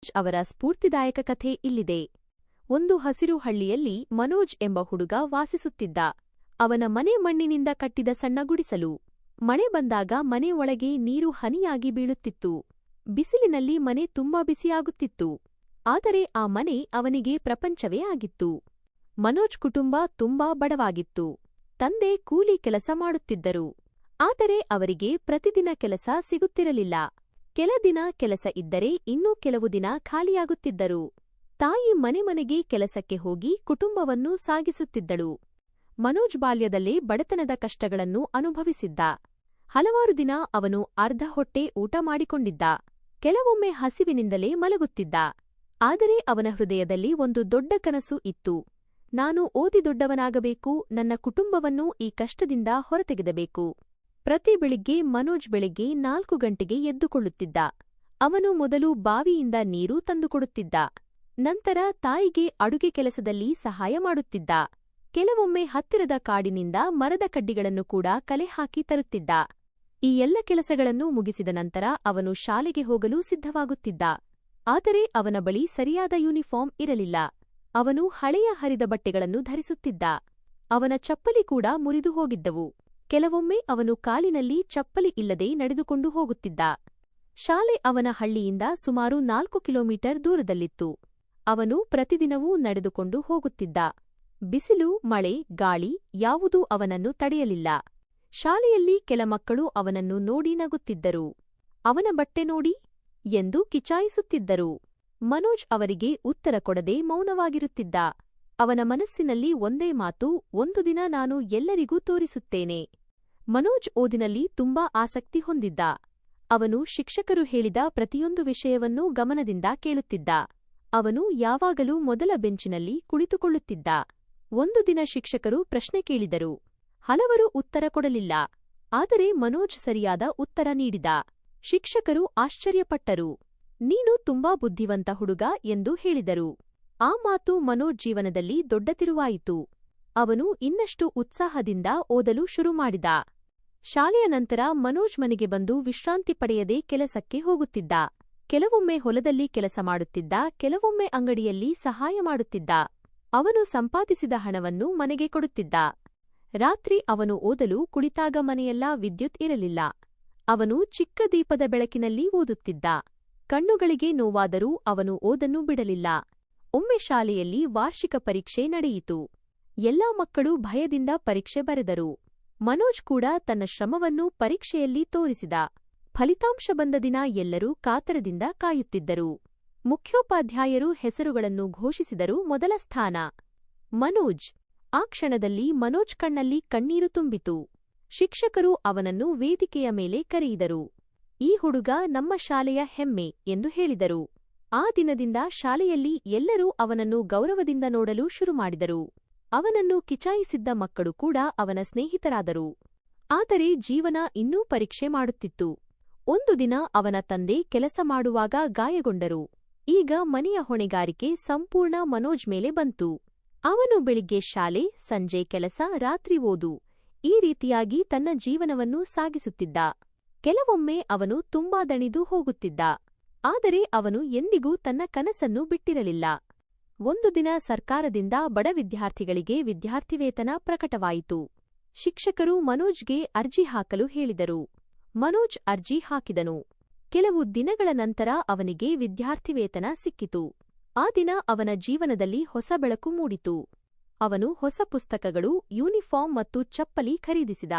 ಮನೋಜ್ ಅವರ ಸ್ಫೂರ್ತಿದಾಯಕ ಕಥೆ ಇಲ್ಲಿದೆ. ಒಂದು ಹಸಿರು ಹಳ್ಳಿಯಲ್ಲಿ ಮನೋಜ್ ಎಂಬ ಹುಡುಗ ವಾಸಿಸುತ್ತಿದ್ದ. ಅವನ ಮನೆ ಮಣ್ಣಿನಿಂದ ಕಟ್ಟಿದ ಸಣ್ಣ ಗುಡಿಸಲು. ಮಳೆ ಬಂದಾಗ ಮನೆ ಒಳಗೆ ನೀರು ಹನಿಯಾಗಿ ಬೀಳುತ್ತಿತ್ತು. ಬಿಸಿಲಿನಲ್ಲಿ ಮನೆ ತುಂಬಾ ಬಿಸಿಯಾಗುತ್ತಿತ್ತು. ಆದರೆ ಆ ಮನೆ ಅವನಿಗೆ ಪ್ರಪಂಚವೇ ಆಗಿತ್ತು. ಮನೋಜ್ ಕುಟುಂಬ ತುಂಬಾ ಬಡವಾಗಿತ್ತು. ತಂದೆ ಕೂಲಿ ಕೆಲಸ ಮಾಡುತ್ತಿದ್ದರು. ಆದರೆ ಅವರಿಗೆ ಪ್ರತಿದಿನ ಕೆಲಸ ಸಿಗುತ್ತಿರಲಿಲ್ಲ. ಕೆಲ ದಿನ ಕೆಲಸ ಇದ್ದರೆ ಇನ್ನೂ ಕೆಲವು ದಿನ ಖಾಲಿಯಾಗುತ್ತಿದ್ದರು. ತಾಯಿ ಮನೆಗೆ ಕೆಲಸಕ್ಕೆ ಹೋಗಿ ಕುಟುಂಬವನ್ನು ಸಾಗಿಸುತ್ತಿದ್ದಳು. ಮನೋಜ್ ಬಾಲ್ಯದಲ್ಲೇ ಬಡತನದ ಕಷ್ಟಗಳನ್ನು ಅನುಭವಿಸಿದ್ದ. ಹಲವಾರು ದಿನ ಅವನು ಅರ್ಧ ಹೊಟ್ಟೆ ಊಟ ಮಾಡಿಕೊಂಡಿದ್ದ. ಕೆಲವೊಮ್ಮೆ ಹಸಿವಿನಿಂದಲೇ ಮಲಗುತ್ತಿದ್ದ. ಆದರೆ ಅವನ ಹೃದಯದಲ್ಲಿ ಒಂದು ದೊಡ್ಡ ಕನಸು ಇತ್ತು. ನಾನು ಓದಿ ದೊಡ್ಡವನಾಗಬೇಕು, ನನ್ನ ಕುಟುಂಬವನ್ನು ಈ ಕಷ್ಟದಿಂದ ಹೊರತೆಗೆದಬೇಕು. ಪ್ರತಿ ಬೆಳಿಗ್ಗೆ ಮನೋಜ್ ಬೆಳಿಗ್ಗೆ 4 ಗಂಟೆಗೆ ಎದ್ದುಕೊಳ್ಳುತ್ತಿದ್ದ. ಅವನು ಮೊದಲು ಬಾವಿಯಿಂದ ನೀರು ತಂದುಕೊಡುತ್ತಿದ್ದ. ನಂತರ ತಾಯಿಗೆ ಅಡುಗೆ ಕೆಲಸದಲ್ಲಿ ಸಹಾಯ ಮಾಡುತ್ತಿದ್ದ. ಕೆಲವೊಮ್ಮೆ ಹತ್ತಿರದ ಕಾಡಿನಿಂದ ಮರದ ಕಡ್ಡಿಗಳನ್ನು ಕೂಡ ಕಲೆ ಹಾಕಿ ತರುತ್ತಿದ್ದ. ಈ ಎಲ್ಲ ಕೆಲಸಗಳನ್ನು ಮುಗಿಸಿದ ನಂತರ ಅವನು ಶಾಲೆಗೆ ಹೋಗಲು ಸಿದ್ಧವಾಗುತ್ತಿದ್ದ. ಆದರೆ ಅವನ ಬಳಿ ಸರಿಯಾದ ಯೂನಿಫಾರ್ಮ್ ಇರಲಿಲ್ಲ. ಅವನು ಹಳೆಯ ಹರಿದ ಬಟ್ಟೆಗಳನ್ನು ಧರಿಸುತ್ತಿದ್ದ. ಅವನ ಚಪ್ಪಲಿ ಕೂಡ ಮುರಿದು ಹೋಗಿದ್ದವು. ಕೆಲವೊಮ್ಮೆ ಅವನು ಕಾಲಿನಲ್ಲಿ ಚಪ್ಪಲಿ ಇಲ್ಲದೆ ನಡೆದುಕೊಂಡು ಹೋಗುತ್ತಿದ್ದ. ಶಾಲೆ ಅವನ ಹಳ್ಳಿಯಿಂದ ಸುಮಾರು 4 ಕಿಲೋಮೀಟರ್ ದೂರದಲ್ಲಿತ್ತು. ಅವನು ಪ್ರತಿದಿನವೂ ನಡೆದುಕೊಂಡು ಹೋಗುತ್ತಿದ್ದ. ಬಿಸಿಲು, ಮಳೆ, ಗಾಳಿ ಯಾವುದೂ ಅವನನ್ನು ತಡೆಯಲಿಲ್ಲ. ಶಾಲೆಯಲ್ಲಿ ಕೆಲ ಮಕ್ಕಳು ಅವನನ್ನು ನೋಡಿ ನಗುತ್ತಿದ್ದರು. ಅವನ ಬಟ್ಟೆ ನೋಡಿ ಎಂದು ಕಿಚಾಯಿಸುತ್ತಿದ್ದರು. ಮನೋಜ್ ಅವರಿಗೆ ಉತ್ತರ ಕೊಡದೆ ಮೌನವಾಗಿರುತ್ತಿದ್ದ. ಅವನ ಮನಸ್ಸಿನಲ್ಲಿ ಒಂದೇ ಮಾತು, ಒಂದು ದಿನ ನಾನು ಎಲ್ಲರಿಗೂ ತೋರಿಸುತ್ತೇನೆ. ಮನೋಜ್ ಓದಿನಲ್ಲಿ ತುಂಬಾ ಆಸಕ್ತಿ ಹೊಂದಿದ್ದ. ಅವನು ಶಿಕ್ಷಕರು ಹೇಳಿದ ಪ್ರತಿಯೊಂದು ವಿಷಯವನ್ನೂ ಗಮನದಿಂದ ಕೇಳುತ್ತಿದ್ದ. ಅವನು ಯಾವಾಗಲೂ ಮೊದಲ ಬೆಂಚಿನಲ್ಲಿ ಕುಳಿತುಕೊಳ್ಳುತ್ತಿದ್ದ. ಒಂದು ದಿನ ಶಿಕ್ಷಕರು ಪ್ರಶ್ನೆ ಕೇಳಿದರು. ಹಲವರು ಉತ್ತರ ಕೊಡಲಿಲ್ಲ. ಆದರೆ ಮನೋಜ್ ಸರಿಯಾದ ಉತ್ತರ ನೀಡಿದ. ಶಿಕ್ಷಕರು ಆಶ್ಚರ್ಯಪಟ್ಟರು. ನೀನು ತುಂಬಾ ಬುದ್ಧಿವಂತ ಹುಡುಗ ಎಂದು ಹೇಳಿದರು. ಆ ಮಾತು ಮನೋಜ್ ಜೀವನದಲ್ಲಿ ದೊಡ್ಡ ತಿರುವಾಯಿತು. ಅವನು ಇನ್ನಷ್ಟು ಉತ್ಸಾಹದಿಂದ ಓದಲು ಶುರು ಮಾಡಿದ. ಶಾಲೆಯ ನಂತರ ಮನೋಜ್ ಮನೆಗೆ ಬಂದು ವಿಶ್ರಾಂತಿ ಪಡೆಯದೆ ಕೆಲಸಕ್ಕೆ ಹೋಗುತ್ತಿದ್ದ. ಕೆಲವೊಮ್ಮೆ ಹೊಲದಲ್ಲಿ ಕೆಲಸ ಮಾಡುತ್ತಿದ್ದ, ಕೆಲವೊಮ್ಮೆ ಅಂಗಡಿಯಲ್ಲಿ ಸಹಾಯ ಮಾಡುತ್ತಿದ್ದ. ಅವನು ಸಂಪಾದಿಸಿದ ಹಣವನ್ನು ಮನೆಗೆ ಕೊಡುತ್ತಿದ್ದ. ರಾತ್ರಿ ಅವನು ಓದಲು ಕುಳಿತಾಗ ಮನೆಯೆಲ್ಲ ವಿದ್ಯುತ್ ಇರಲಿಲ್ಲ. ಅವನು ಚಿಕ್ಕ ದೀಪದ ಬೆಳಕಿನಲ್ಲಿ ಓದುತ್ತಿದ್ದ. ಕಣ್ಣುಗಳಿಗೆ ನೋವಾದರೂ ಅವನು ಓದನ್ನು ಬಿಡಲಿಲ್ಲ. ಒಮ್ಮೆ ಶಾಲೆಯಲ್ಲಿ ವಾರ್ಷಿಕ ಪರೀಕ್ಷೆ ನಡೆಯಿತು. ಎಲ್ಲಾ ಮಕ್ಕಳು ಭಯದಿಂದ ಪರೀಕ್ಷೆ ಬರೆದರು. ಮನೋಜ್ ಕೂಡ ತನ್ನ ಶ್ರಮವನ್ನು ಪರೀಕ್ಷೆಯಲ್ಲಿ ತೋರಿಸಿದ. ಫಲಿತಾಂಶ ಬಂದ ದಿನ ಎಲ್ಲರೂ ಕಾತರದಿಂದ ಕಾಯುತ್ತಿದ್ದರು. ಮುಖ್ಯೋಪಾಧ್ಯಾಯರು ಹೆಸರುಗಳನ್ನು ಘೋಷಿಸಿದರು. ಮೊದಲ ಸ್ಥಾನ ಮನೋಜ್. ಆ ಕ್ಷಣದಲ್ಲಿ ಮನೋಜ್ ಕಣ್ಣಲ್ಲಿ ಕಣ್ಣೀರು ತುಂಬಿತು. ಶಿಕ್ಷಕರು ಅವನನ್ನು ವೇದಿಕೆಯ ಮೇಲೆ ಕರೆಯಿದರು. ಈ ಹುಡುಗ ನಮ್ಮ ಶಾಲೆಯ ಹೆಮ್ಮೆ ಎಂದು ಹೇಳಿದರು. ಆ ದಿನದಿಂದ ಶಾಲೆಯಲ್ಲಿ ಎಲ್ಲರೂ ಅವನನ್ನು ಗೌರವದಿಂದ ನೋಡಲು ಶುರುಮಾಡಿದರು. ಅವನನ್ನು ಕಿಚಾಯಿಸಿದ್ದ ಮಕ್ಕಳು ಕೂಡ ಅವನ ಸ್ನೇಹಿತರಾದರು. ಆದರೆ ಜೀವನ ಇನ್ನೂ ಪರೀಕ್ಷೆ ಮಾಡುತ್ತಿತ್ತು. ಒಂದು ದಿನ ಅವನ ತಂದೆ ಕೆಲಸ ಮಾಡುವಾಗ ಗಾಯಗೊಂಡರು. ಈಗ ಮನೆಯ ಹೊಣೆಗಾರಿಕೆ ಸಂಪೂರ್ಣ ಮನೋಜ್ ಮೇಲೆ ಬಂತು. ಅವನು ಬೆಳಿಗ್ಗೆ ಶಾಲೆ, ಸಂಜೆ ಕೆಲಸ, ರಾತ್ರಿ ಓದು ಈ ರೀತಿಯಾಗಿ ತನ್ನ ಜೀವನವನ್ನು ಸಾಗಿಸುತ್ತಿದ್ದ. ಕೆಲವೊಮ್ಮೆ ಅವನು ತುಂಬಾ ದಣಿದು ಹೋಗುತ್ತಿದ್ದ. ಆದರೆ ಅವನು ಎಂದಿಗೂ ತನ್ನ ಕನಸನ್ನು ಬಿಟ್ಟಿರಲಿಲ್ಲ. ಒಂದು ದಿನ ಸರ್ಕಾರದಿಂದ ಬಡ ವಿದ್ಯಾರ್ಥಿಗಳಿಗೆ ವಿದ್ಯಾರ್ಥಿವೇತನ ಪ್ರಕಟವಾಯಿತು. ಶಿಕ್ಷಕರು ಮನೋಜ್ಗೆ ಅರ್ಜಿ ಹಾಕಲು ಹೇಳಿದರು. ಮನೋಜ್ ಅರ್ಜಿ ಹಾಕಿದನು. ಕೆಲವು ದಿನಗಳ ನಂತರ ಅವನಿಗೆ ವಿದ್ಯಾರ್ಥಿವೇತನ ಸಿಕ್ಕಿತು. ಆ ದಿನ ಅವನ ಜೀವನದಲ್ಲಿ ಹೊಸ ಬೆಳಕು ಮೂಡಿತು. ಅವನು ಹೊಸ ಪುಸ್ತಕಗಳು, ಯೂನಿಫಾರ್ಮ್ ಮತ್ತು ಚಪ್ಪಲಿ ಖರೀದಿಸಿದ.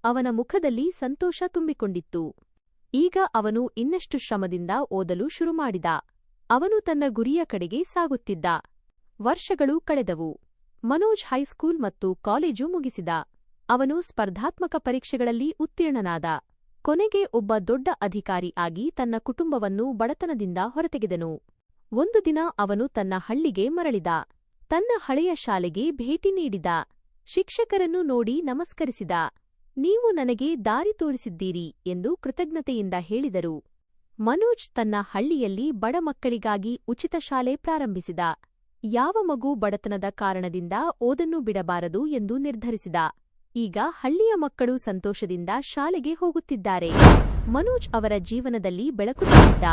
ಅವನ ಮುಖದಲ್ಲಿ ಸಂತೋಷ ತುಂಬಿಕೊಂಡಿತ್ತು. ಈಗ ಅವನು ಇನ್ನಷ್ಟು ಶ್ರಮದಿಂದ ಓದಲು ಶುರುಮಾಡಿದ. ಅವನು ತನ್ನ ಗುರಿಯ ಕಡೆಗೆ ಸಾಗುತ್ತಿದ್ದ. ವರ್ಷಗಳು ಕಳೆದವು. ಮನೋಜ್ ಹೈಸ್ಕೂಲ್ ಮತ್ತು ಕಾಲೇಜು ಮುಗಿಸಿದ. ಅವನು ಸ್ಪರ್ಧಾತ್ಮಕ ಪರೀಕ್ಷೆಗಳಲ್ಲಿ ಉತ್ತೀರ್ಣನಾದ. ಕೊನೆಗೆ ಒಬ್ಬ ದೊಡ್ಡ ಅಧಿಕಾರಿ ಆಗಿ ತನ್ನ ಕುಟುಂಬವನ್ನು ಬಡತನದಿಂದ ಹೊರತೆಗೆದನು. ಒಂದು ದಿನ ಅವನು ತನ್ನ ಹಳ್ಳಿಗೆ ಮರಳಿದ. ತನ್ನ ಹಳೆಯ ಶಾಲೆಗೆ ಭೇಟಿ ನೀಡಿದ. ಶಿಕ್ಷಕರನ್ನು ನೋಡಿ ನಮಸ್ಕರಿಸಿದ. ನೀವು ನನಗೆ ದಾರಿ ತೋರಿಸಿದ್ದೀರಿ ಎಂದು ಕೃತಜ್ಞತೆಯಿಂದ ಹೇಳಿದರು. ಮನೋಜ್ ತನ್ನ ಹಳ್ಳಿಯಲ್ಲಿ ಬಡ ಮಕ್ಕಳಿಗಾಗಿ ಉಚಿತ ಶಾಲೆ ಪ್ರಾರಂಭಿಸಿದ. ಯಾವ ಮಗು ಬಡತನದ ಕಾರಣದಿಂದ ಓದನ್ನು ಬಿಡಬಾರದು ಎಂದು ನಿರ್ಧರಿಸಿದ. ಈಗ ಹಳ್ಳಿಯ ಮಕ್ಕಳು ಸಂತೋಷದಿಂದ ಶಾಲೆಗೆ ಹೋಗುತ್ತಿದ್ದಾರೆ. ಮನೋಜ್ ಅವರ ಜೀವನದಲ್ಲಿ ಬೆಳಕು ತಂದಿದ್ದ.